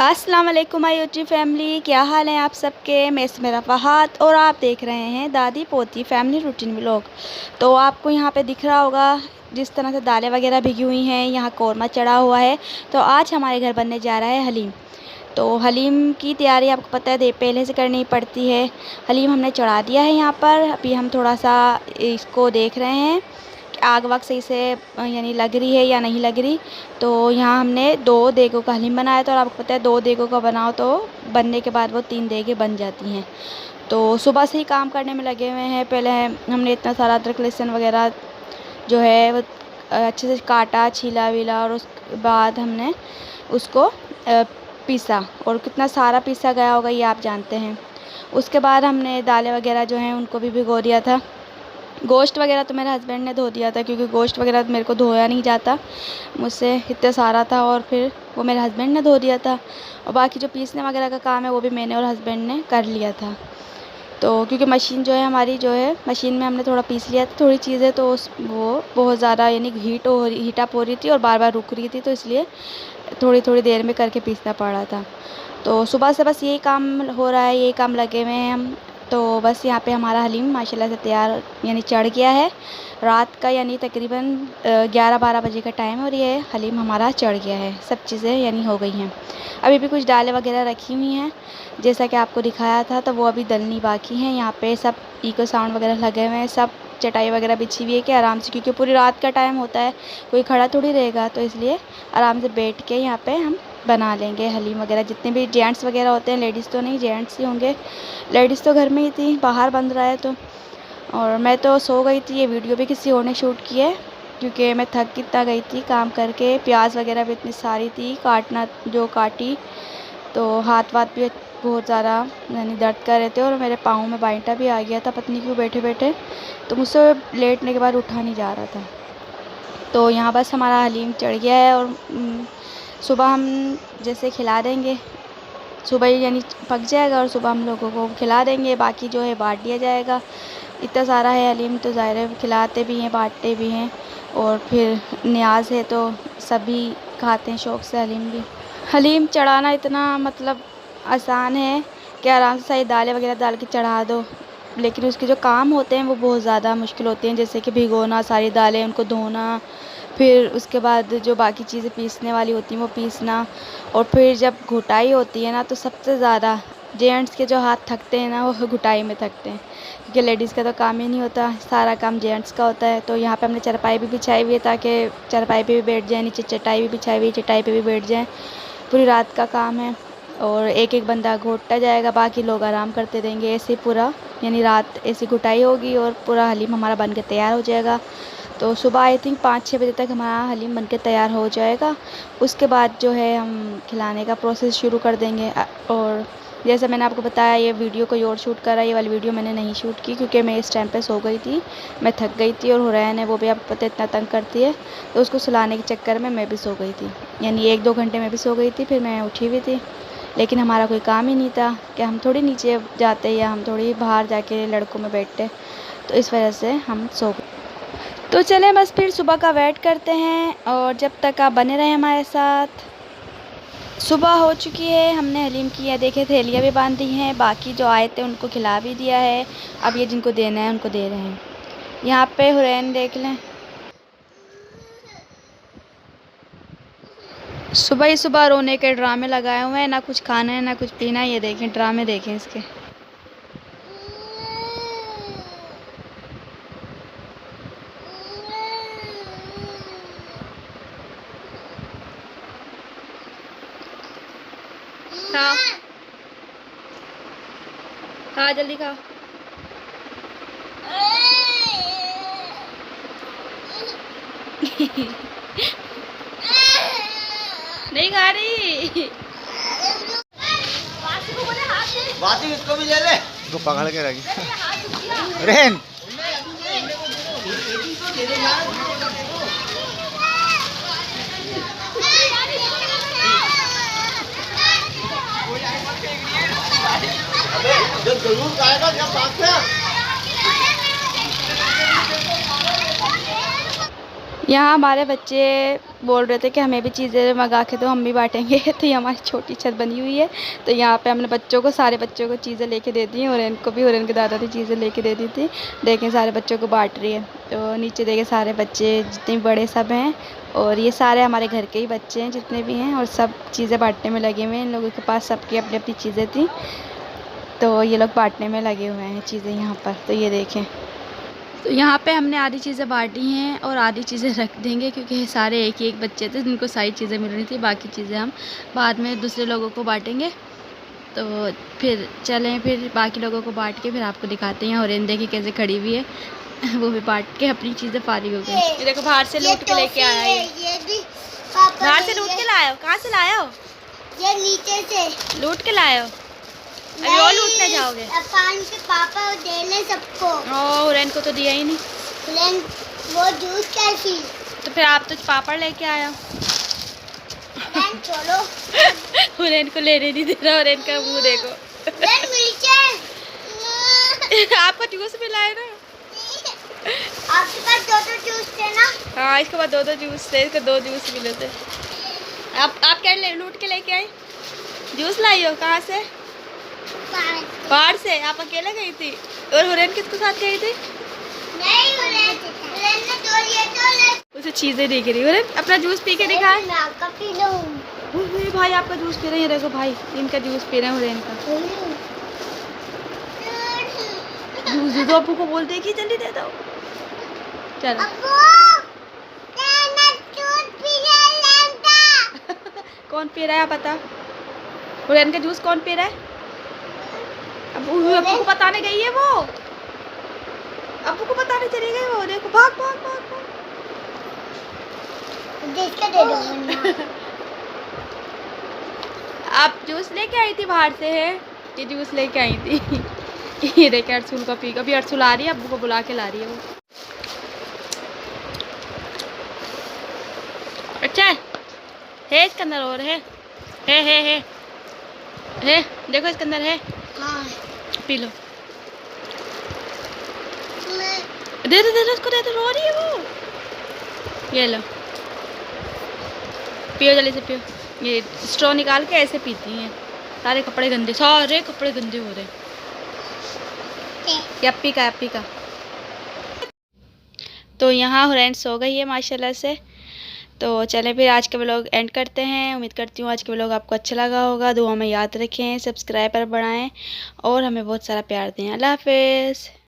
अस्सलाम वालेकुम my YouTube family, क्या हाल है आप सबके। मैं मेरा फहाद और आप देख रहे हैं दादी पोती फैमिली रूटीन व्लॉग। तो आपको यहाँ पे दिख रहा होगा जिस तरह से दालें वगैरह भिगी हुई हैं, यहाँ कौरमा चढ़ा हुआ है। तो आज हमारे घर बनने जा रहा है हलीम। तो हलीम की तैयारी आपको पता है पहले से करनी पड़ती है। हलीम हमने चढ़ा दिया है यहाँ पर। अभी हम थोड़ा सा इसको देख रहे हैं कि आग वाग सही से यानी लग रही है या नहीं लग रही। तो यहाँ हमने 2 देगों का हलीम बनाया था और आपको पता है 2 देगों का बनाओ तो बनने के बाद वो 3 देगें बन जाती हैं। तो सुबह से ही काम करने में लगे हुए हैं। पहले हमने इतना सारा अदरक लहसुन वगैरह जो है वो अच्छे से काटा, छीला वीला, और उसके बाद हमने उसको पीसा। और कितना सारा पीसा गया होगा ये आप जानते हैं। उसके बाद हमने दालें वगैरह जो हैं उनको भी भिगो दिया था। गोश्त वगैरह तो मेरे हस्बैंड ने धो दिया था, क्योंकि गोश्त वगैरह मेरे को धोया नहीं जाता मुझसे, इतना सारा था और फिर वो मेरे हस्बैंड ने धो दिया था। और बाकी जो पीसने वगैरह का काम है वो भी मैंने और हस्बैंड ने कर लिया था। तो क्योंकि मशीन जो है हमारी जो है मशीन में हमने थोड़ा पीस लिया था थोड़ी चीज़ें, तो वो बहुत ज़्यादा यानी हीट अप हो रही थी और बार बार रुक रही थी, तो इसलिए थोड़ी थोड़ी देर में करके पीसना पड़ रहा था। तो सुबह से बस यही काम हो रहा है, यही काम लगे हुए हैं हम। तो बस यहाँ पे हमारा हलीम माशाल्लाह से तैयार यानी चढ़ गया है। रात का यानी तकरीबन 11-12 बजे का टाइम है और ये हलीम हमारा चढ़ गया है। सब चीज़ें यानी हो गई हैं। अभी भी कुछ दालें वगैरह रखी हुई हैं जैसा कि आपको दिखाया था, तो वो अभी डलनी बाकी हैं। यहाँ पे सब इको साउंड वगैरह लगे हुए हैं, सब चटाई वगैरह बिछी हुई है कि आराम से, क्योंकि पूरी रात का टाइम होता है, कोई खड़ा थोड़ी रहेगा, तो इसलिए आराम से बैठ के यहाँ पे हम बना लेंगे हलीम वगैरह। जितने भी जेंट्स वगैरह होते हैं, लेडीज़ तो नहीं, जेंट्स ही होंगे। लेडीज़ तो घर में ही थी, बाहर बन रहा है तो। और मैं तो सो गई थी। ये वीडियो भी किसी और ने शूट की है, क्योंकि मैं थक कितना गई थी काम करके। प्याज वगैरह भी इतनी सारी थी काटना, जो काटी तो हाथ वाथ भी बहुत ज़्यादा यानी दर्द कर रहे थे और मेरे पाँव में बाइंटा भी आ गया था, पता नहीं क्यों बैठे बैठे। तो मुझसे लेटने के बाद उठा नहीं जा रहा था। तो यहाँ बस हमारा हलीम चढ़ गया है और सुबह हम जैसे खिला देंगे, सुबह ही यानी पक जाएगा और सुबह हम लोगों को खिला देंगे। बाकी जो है बांट दिया जाएगा। इतना सारा है हलीम तो ज़ाहिर है खिलाते भी हैं, बांटते भी हैं। और फिर न्याज है तो सभी खाते हैं शौक़ से हलीम भी। हलीम चढ़ाना इतना मतलब आसान है कि आराम से सारी दालें वगैरह डाल के चढ़ा दो, लेकिन उसके जो काम होते हैं वो बहुत ज़्यादा मुश्किल होते हैं। जैसे कि भिगोना सारी दालें, उनको धोना, फिर उसके बाद जो बाकी चीज़ें पीसने वाली होती हैं वो पीसना, और फिर जब घुटाई होती है ना तो सबसे ज़्यादा जेंट्स के जो हाथ थकते हैं ना वो घुटाई में थकते हैं, क्योंकि लेडीज़ का तो काम ही नहीं होता, सारा काम जेंट्स का होता है। तो यहाँ पे हमने चारपाई भी बिछाई हुई है ताकि चारपाई पे भी बैठ जाए, नीचे चटाई भी बिछाई हुई है, चटाई पे भी बैठ जाएँ। पूरी रात का काम है और एक एक बंदा घोटता जाएगा, बाकी लोग आराम करते रहेंगे। ऐसे पूरा यानी रात ऐसी घुटाई होगी और पूरा हलीम हमारा बन के तैयार हो जाएगा। तो सुबह आई थिंक 5-6 बजे तक हमारा हलीम बन के तैयार हो जाएगा। उसके बाद जो है हम खिलाने का प्रोसेस शुरू कर देंगे। और जैसा मैंने आपको बताया ये वीडियो कोई और शूट करा, ये वाली वीडियो मैंने नहीं शूट की क्योंकि मैं इस टाइम पे सो गई थी, मैं थक गई थी। और हुरैन है वो भी आपको पता है इतना तंग करती है, तो उसको सुलाने के चक्कर में मैं भी सो गई थी, यानी 1-2 घंटे में भी सो गई थी। फिर मैं उठी हुई थी, लेकिन हमारा कोई काम ही नहीं था कि हम थोड़ी नीचे जाते या हम थोड़ी बाहर जाके लड़कों में बैठते, तो इस वजह से हम सो गए। तो चलें बस फिर सुबह का वेट करते हैं और जब तक आप बने रहें हमारे साथ। सुबह हो चुकी है, हमने हलीम की ये देखे थैलियाँ भी बांध दी हैं, बाकी जो आए थे उनको खिला भी दिया है। अब ये जिनको देना है उनको दे रहे हैं। यहाँ पे हुरैन देख लें, सुबह ही सुबह रोने के ड्रामे लगाए हुए हैं, ना कुछ खाना है ना कुछ पीना है। ये देखें ड्रामे देखें इसके। खाओ खा जल्दी खा। नहीं खा रही। बाती इसको भी ले ले, इसको पकड़ के रखी रेन। जब जरूर आएगा जब साथ में। यहाँ हमारे बच्चे बोल रहे थे कि हमें भी चीज़ें मंगा के दो, हम भी बांटेंगे। तो ये हमारी छोटी छत बनी हुई है, तो यहाँ पे हमने बच्चों को, सारे बच्चों को चीज़ें लेके दे दी हैं, और इनको भी, और इनके दादा ने चीज़ें लेके दे दी थी। देखें सारे बच्चों को बांट रही है। तो नीचे देखें सारे बच्चे जितने बड़े सब हैं, और ये सारे हमारे घर के ही बच्चे हैं जितने भी हैं, और सब चीज़ें बांटने में लगे हुए हैं। इन लोगों के पास सबकी अपनी अपनी चीज़ें थी, तो ये लोग बांटने में लगे हुए हैं चीज़ें यहाँ पर। तो ये देखें, तो यहाँ पे हमने आधी चीज़ें बांटी हैं और आधी चीज़ें रख देंगे, क्योंकि सारे एक ही एक बच्चे थे जिनको सारी चीज़ें मिल रही थी। बाकी चीज़ें हम बाद में दूसरे लोगों को बांटेंगे। तो फिर चलें, फिर बाकी लोगों को बांट के फिर आपको दिखाते हैं। और इन देखिए कैसे खड़ी हुई है, वो भी बांट के अपनी चीज़ें फारिग हो गई। ये देखो बाहर से लूट के लेके आया है, बाहर से लूट के लाया हो। कहाँ से लाया हो? ये नीचे से लूट के लाया हो? अभी और लूटने जाओगे? पान के पापा देने सबको। और इनको तो दिया ही नहीं। लेकिन वो जूस कैसी? तो फिर आप तो पापड़ लेके आया हो। चलो हुरैन को लेने नहीं दे रहा, और इनका मुंह देखो। आपका जूस मिला है ना? आपके पास दो जूस थे ना? हाँ, इसके बाद दो जूस थे, इसको 2 जूस मिले थे। आप क्या लूट के लेके आई? जूस लाई हो? कहाँ से? बाहर से। आप अकेले गई थी? और हुरैन किसके साथ गई थी? नहीं, हुरैन ने तो लिए तो उसे चीजें दिख रही। हुरैन अपना जूस पी के दिखा। पी लूं। भाई आपका जूस पी रहे हैं, देखो भाई इनका जूस पी रहे हैं हुरैन का। जूस दे दो, अब्बू को बोल दे कि जल्दी दे दो। चलो कौन पी रहा है पता? हुरैन का जूस कौन पी रहा है? अब्बू को बताने गई है वो। अब्बू को बताने चली गई वो। देखो भाग भाग भाग भाग। जिसका दे दो। आप जूस लेके आई थी बाहर से? है ये जूस लेके आई थी। ये देखे अर्सुल का पी। अभी अर्सुल आ रही है, अब्बू को बुला के ला रही है वो। अच्छा है इसके अंदर और है देखो इसके अंदर है। हाँ। P low. दे दो उसको, दे दो, रो रही है वो। ये लो पियो, जल्दी से पियो। ये स्ट्रॉ निकाल के ऐसे पीती हैं। सारे कपड़े गंदे हो रहे। यप्पी का। तो यहाँ हुरैन सो गई है माशाल्लाह से। तो चलें फिर आज का व्लॉग एंड करते हैं। उम्मीद करती हूँ आज का व्लॉग आपको अच्छा लगा होगा। दुआ में याद रखें, सब्सक्राइबर बढ़ाएं और हमें बहुत सारा प्यार दें। अल्लाह हाफ़िज़।